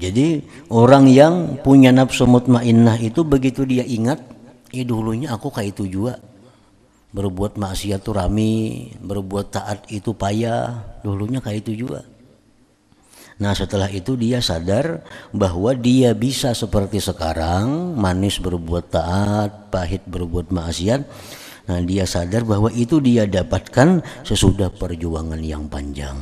Jadi orang yang punya nafsu mutmainnah itu begitu dia ingat, dulunya aku kayak itu juga. Berbuat maksiat itu rami, berbuat taat itu payah, dulunya kayak itu juga. Nah setelah itu dia sadar bahwa dia bisa seperti sekarang, manis berbuat taat, pahit berbuat maksiat. Nah dia sadar bahwa itu dia dapatkan sesudah perjuangan yang panjang.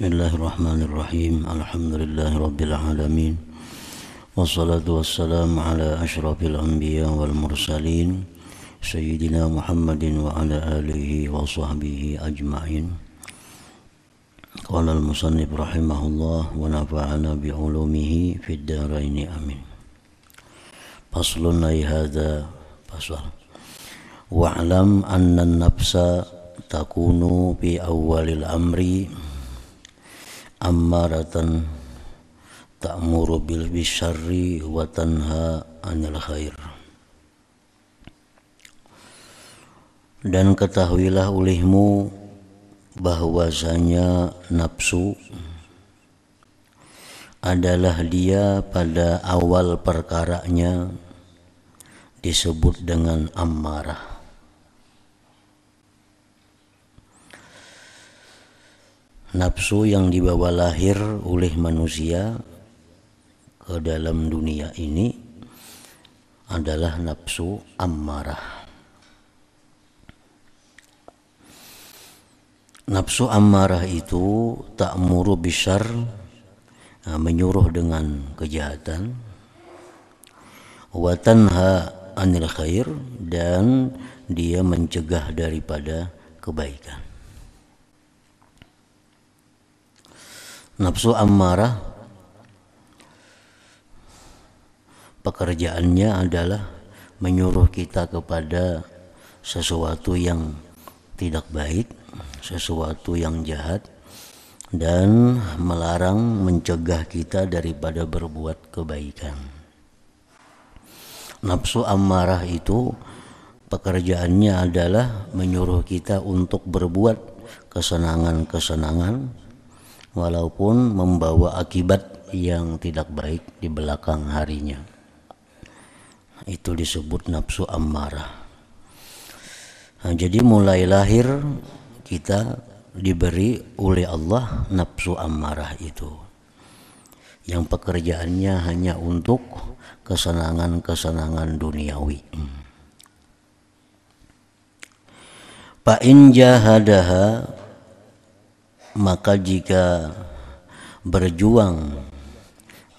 Bismillahirrahmanirrahim. Alhamdulillahirabbil alamin. Wassalatu wassalamu ala asyrafil anbiya wal mursalin sayyidina Muhammadin wa ala alihi wa sahbihi ajma'in. Qala al-musannif rahimahullah wa nafa'ana bi ulumihi fid dharain amin. Faslun ay hadza fasl. Wa'lam anna an-nafsa takunu fi awwalil amri ammaratan ta'muru bil bisyarri wa tanha 'anil khair. Dan ketahuilah olehmu bahwasanya nafsu adalah dia pada awal perkaranya disebut dengan ammarah. Nafsu yang dibawa lahir oleh manusia ke dalam dunia ini adalah nafsu ammarah. Nafsu ammarah itu ta'muru bisyarr, menyuruh dengan kejahatan, wa tanha 'anil khair, dan dia mencegah daripada kebaikan. Nafsu ammarah pekerjaannya adalah menyuruh kita kepada sesuatu yang tidak baik, sesuatu yang jahat, dan melarang, mencegah kita daripada berbuat kebaikan. Nafsu ammarah itu pekerjaannya adalah menyuruh kita untuk berbuat kesenangan-kesenangan walaupun membawa akibat yang tidak baik di belakang harinya. Itu disebut nafsu ammarah. Nah, jadi mulai lahir kita diberi oleh Allah nafsu ammarah itu, yang pekerjaannya hanya untuk kesenangan-kesenangan duniawi. Fa in jahadaha, maka jika berjuang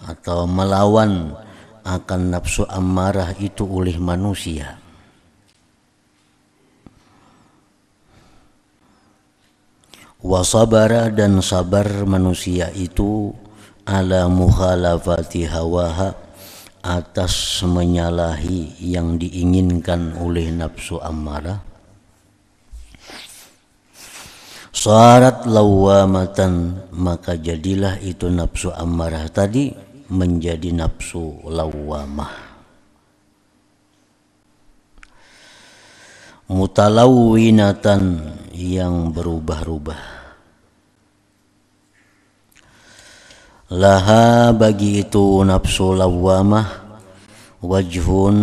atau melawan akan nafsu ammarah itu oleh manusia, wasabara, dan sabar manusia itu ala mukhalafati hawaha, atas menyalahi yang diinginkan oleh nafsu ammarah, syarat lawamatan, maka jadilah itu nafsu ammarah tadi menjadi nafsu lawamah. Mutalawwinatan, yang berubah-ubah. Laha, bagi itu nafsu lawamah, wajhun,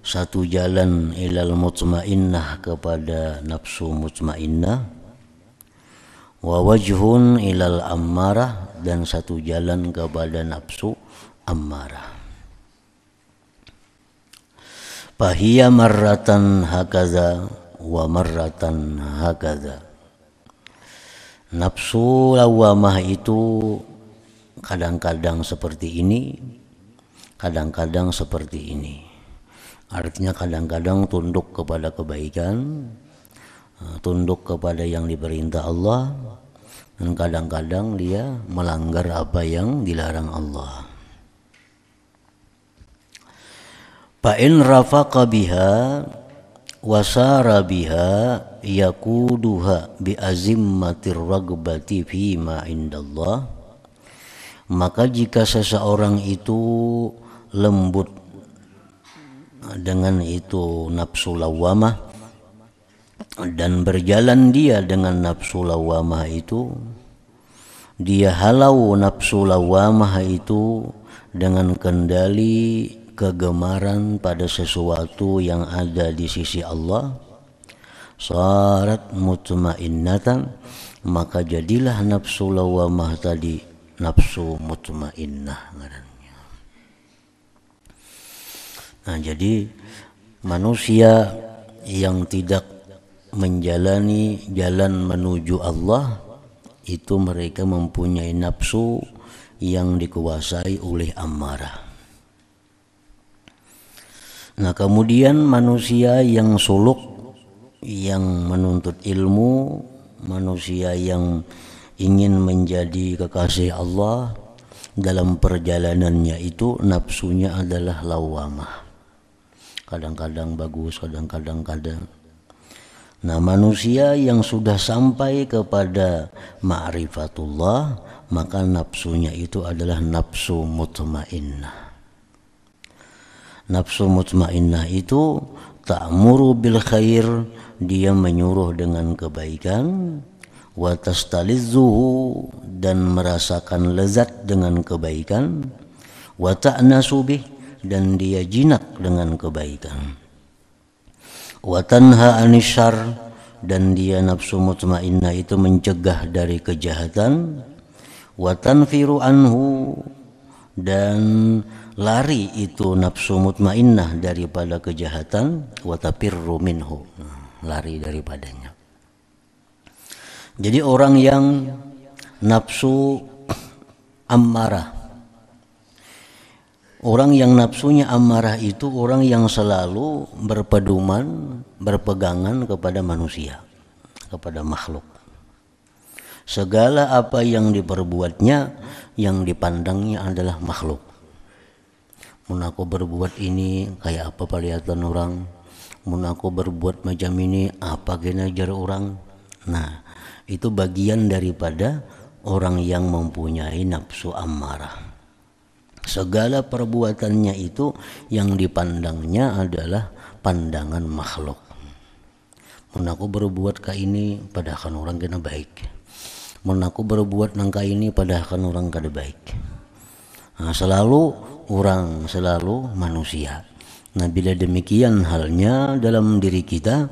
satu jalan, ilal mutmainnah, kepada nafsu mutmainnah, wa wajhun ilal ammarah, dan satu jalan kepada nafsu ammarah. Fahiya marratan hakaza wa marratan hakaza. Nafsu lawamah itu kadang-kadang seperti ini, kadang-kadang seperti ini. Artinya kadang-kadang tunduk kepada kebaikan, tunduk kepada yang diperintah Allah, dan kadang-kadang dia melanggar apa yang dilarang Allah. Fa in rafaqa biha wasara biha yakuduha bi azimmatir ragbati fi ma indallah, maka jika seseorang itu lembut dengan itu nafsu lawamah dan berjalan dia dengan nafsu lawamah itu, dia halau nafsu lawamah itu dengan kendali kegemaran pada sesuatu yang ada di sisi Allah, sarat mutmainnatan, maka jadilah nafsu lawamah tadi nafsu mutmainnah. Nah, jadi manusia yang tidak menjalani jalan menuju Allah itu mereka mempunyai nafsu yang dikuasai oleh amarah. Nah, kemudian manusia yang suluk, yang menuntut ilmu, manusia yang ingin menjadi kekasih Allah, dalam perjalanannya itu nafsunya adalah lawamah. Kadang-kadang bagus, kadang-kadang. Nah, manusia yang sudah sampai kepada ma'rifatullah, maka nafsunya itu adalah nafsu mutmainnah. Nafsu mutmainnah itu ta'muru bil khair, dia menyuruh dengan kebaikan, wa tastalizzuhu, dan merasakan lezat dengan kebaikan, wa ta'nasu bih, dan dia jinak dengan kebaikan, wa tanha anisyar, dan dia nafsu mutmainnah itu mencegah dari kejahatan, wa tanfiru anhu, dan lari itu nafsu mutmainnah daripada kejahatan, wa tafirru minhu, lari daripadanya. Jadi orang yang nafsu ammarah, orang yang nafsunya amarah itu orang yang selalu berpegangan kepada manusia, kepada makhluk. Segala apa yang diperbuatnya, yang dipandangnya adalah makhluk. Mun aku berbuat ini kayak apa kelihatan orang, mun aku berbuat macam ini apa genajar orang. Nah, itu bagian daripada orang yang mempunyai nafsu amarah. Segala perbuatannya itu yang dipandangnya adalah pandangan makhluk. Mun aku berbuat ka ini padahal orang kena baik. Mun aku berbuat nangka ini padahal orang kada baik. Nah, selalu orang, selalu manusia. Nah, bila demikian halnya dalam diri kita,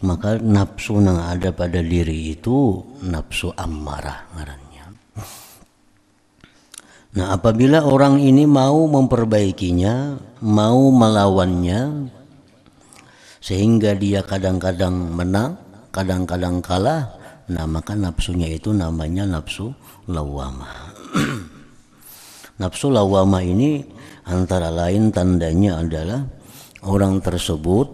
maka nafsu yang ada pada diri itu nafsu ammarah ngarannya. Nah, apabila orang ini mau memperbaikinya, mau melawannya, sehingga dia kadang-kadang menang, kadang-kadang kalah, nah maka nafsunya itu namanya nafsu lawamah. Nafsu lawamah ini antara lain tandanya adalah orang tersebut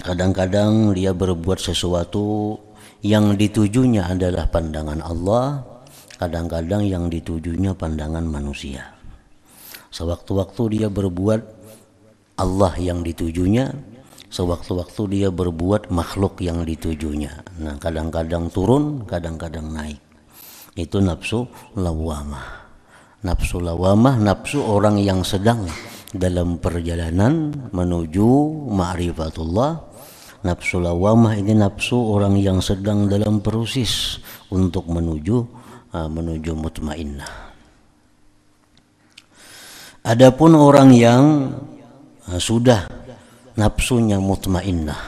kadang-kadang dia berbuat sesuatu yang ditujunya adalah pandangan Allah, kadang-kadang yang ditujunya pandangan manusia. Sewaktu-waktu dia berbuat Allah yang ditujunya, sewaktu-waktu dia berbuat makhluk yang ditujunya. Nah, kadang-kadang turun, kadang-kadang naik. Itu nafsu lawamah. Nafsu lawamah, nafsu orang yang sedang dalam perjalanan menuju ma'rifatullah. Nafsu lawamah ini nafsu orang yang sedang dalam proses untuk menuju mutmainnah. Adapun orang yang sudah nafsunya mutmainnah,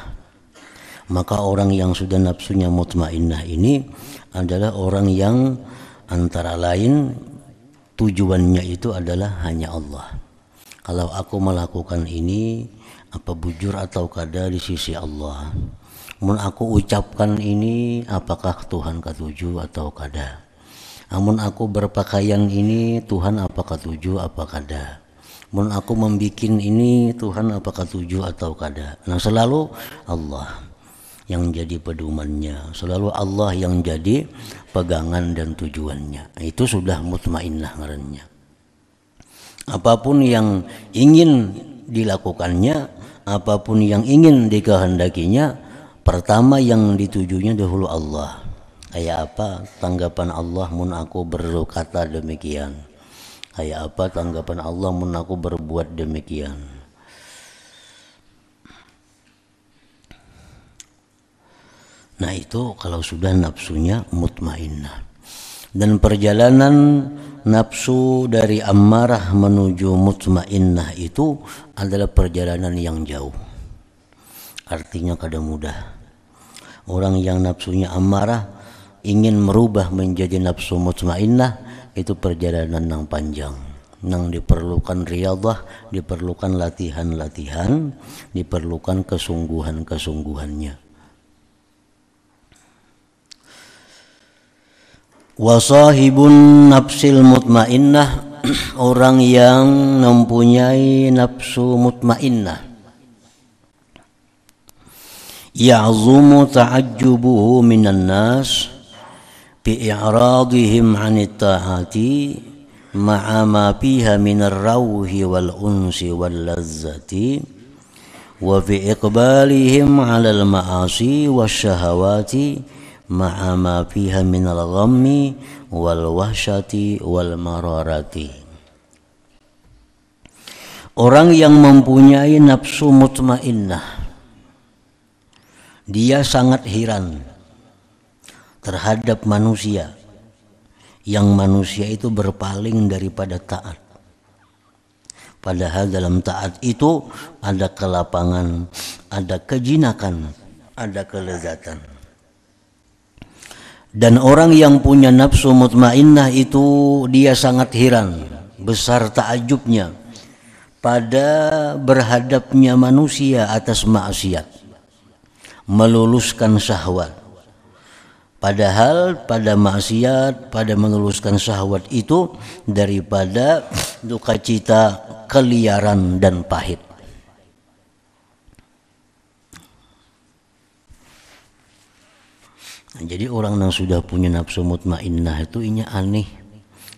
maka orang yang sudah nafsunya mutmainnah ini adalah orang yang antara lain tujuannya itu adalah hanya Allah. Kalau aku melakukan ini, apa bujur atau kada di sisi Allah. Mun aku ucapkan ini, apakah Tuhan ketuju atau kada. Amun aku berpakaian ini, Tuhan apakah tuju apa kada. Mun aku membikin ini Tuhan apakah tuju atau kada. Nah selalu Allah yang jadi pedomannya, selalu Allah yang jadi pegangan dan tujuannya. Itu sudah mutmainnah ngarannya. Apapun yang ingin dilakukannya, apapun yang ingin dikehendakinya, pertama yang ditujunya dahulu Allah. Kayak apa tanggapan Allah mun aku berkata demikian? Kayak apa tanggapan Allah mun aku berbuat demikian? Nah itu kalau sudah nafsunya mutmainnah. Dan perjalanan nafsu dari ammarah menuju mutmainnah itu adalah perjalanan yang jauh. Artinya kada mudah. Orang yang nafsunya ammarah ingin merubah menjadi nafsu mutmainnah, itu perjalanan yang panjang, yang diperlukan riyadhah, diperlukan latihan-latihan, diperlukan kesungguhan-kesungguhannya. Wasahibun nafsil mutmainnah, orang yang mempunyai nafsu mutmainnah, ya'zumu ta'ajjubuhu minan nas bi'i'radihim 'anit ta'ati ma'a ma fiha minar rawhi wal unsi wal lazzati wa fi iqbalihim 'alal ma'asi wasyahawati ma'a ma fiha minal ghammi wal wahsyati wal mararati. Orang yang mempunyai nafsu mutmainnah, dia sangat heran terhadap manusia, yang manusia itu berpaling daripada taat. Padahal dalam taat itu ada kelapangan, ada kejinakan, ada kelezatan. Dan orang yang punya nafsu mutmainnah itu dia sangat heran, besar takjubnya pada berhadapnya manusia atas maksiat, meluluskan syahwat. Padahal pada maksiat, pada meluluskan syahwat itu daripada duka cita, keliaran dan pahit. Nah, jadi orang yang sudah punya nafsu mutmainnah itu inya aneh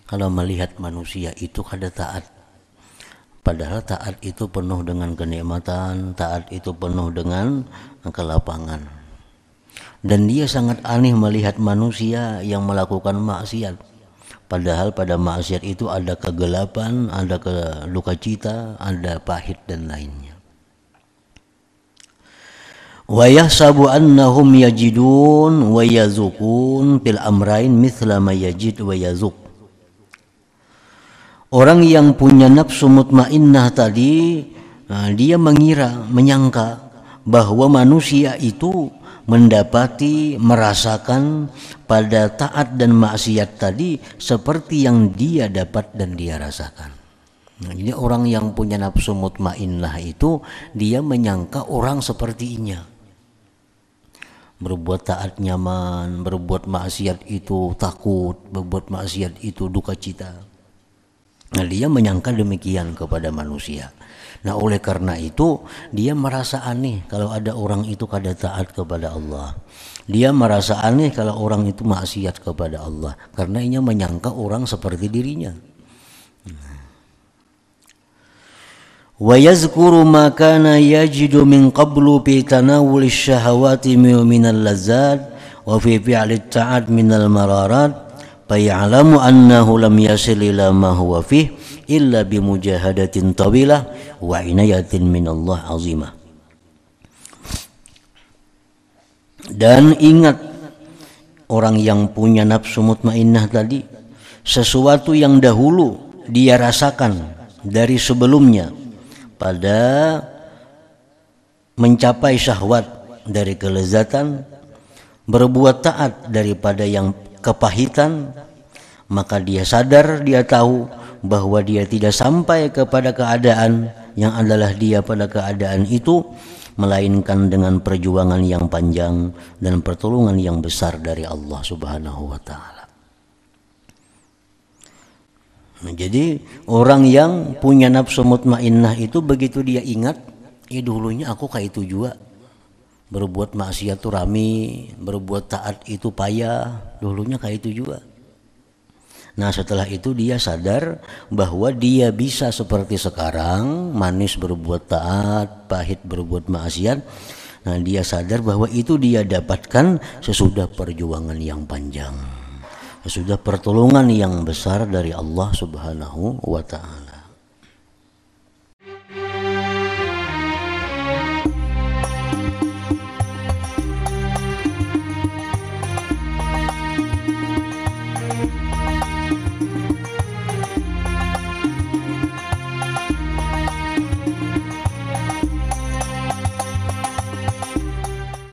kalau melihat manusia itu kada taat. Padahal taat itu penuh dengan kenikmatan, taat itu penuh dengan kelapangan. Dan dia sangat aneh melihat manusia yang melakukan maksiat. Padahal pada maksiat itu ada kegelapan, ada duka cita, ada pahit dan lainnya. Wa yahsabu annahum yajidun wa yazukun fil amrain mithla ma yajid wa yazuk. Orang yang punya nafsu mutmainnah tadi, dia mengira, menyangka bahwa manusia itu mendapati, merasakan pada taat dan maksiat tadi seperti yang dia dapat dan dia rasakan. Nah, jadi orang yang punya nafsu mutmainnah itu dia menyangka orang sepertinya. Berbuat taat nyaman, berbuat maksiat itu takut, berbuat maksiat itu duka cita. Nah, dia menyangka demikian kepada manusia. Nah, oleh karena itu dia merasa aneh kalau ada orang itu kada taat kepada Allah. Dia merasa aneh kalau orang itu maksiat kepada Allah, karena ia menyangka orang seperti dirinya. Wa yazkuru ma kana yajidu min qablu fi tanawuli syahawati minal lazzat wa fi fi'li ta'at minal mararat faya'lamu annahu lam yasil ila ma huwa fih illa bimujahadatin tawilah wa inayatin minallah azimah. Dan ingat, orang yang punya nafsu mutmainnah tadi, sesuatu yang dahulu dia rasakan dari sebelumnya pada mencapai syahwat dari kelezatan, berbuat taat daripada yang kepahitan, maka dia sadar, dia tahu bahwa dia tidak sampai kepada keadaan yang adalah dia pada keadaan itu, melainkan dengan perjuangan yang panjang dan pertolongan yang besar dari Allah Subhanahu wa ta'ala. Nah, jadi orang yang punya nafsu mutmainnah itu begitu dia ingat, dulunya aku kayak itu juga. Berbuat maksiat itu rame, berbuat taat itu payah, dulunya kayak itu juga. Nah setelah itu dia sadar bahwa dia bisa seperti sekarang, manis berbuat taat, pahit berbuat maksiat. Nah dia sadar bahwa itu dia dapatkan sesudah perjuangan yang panjang, sesudah pertolongan yang besar dari Allah Subhanahu wa ta'ala.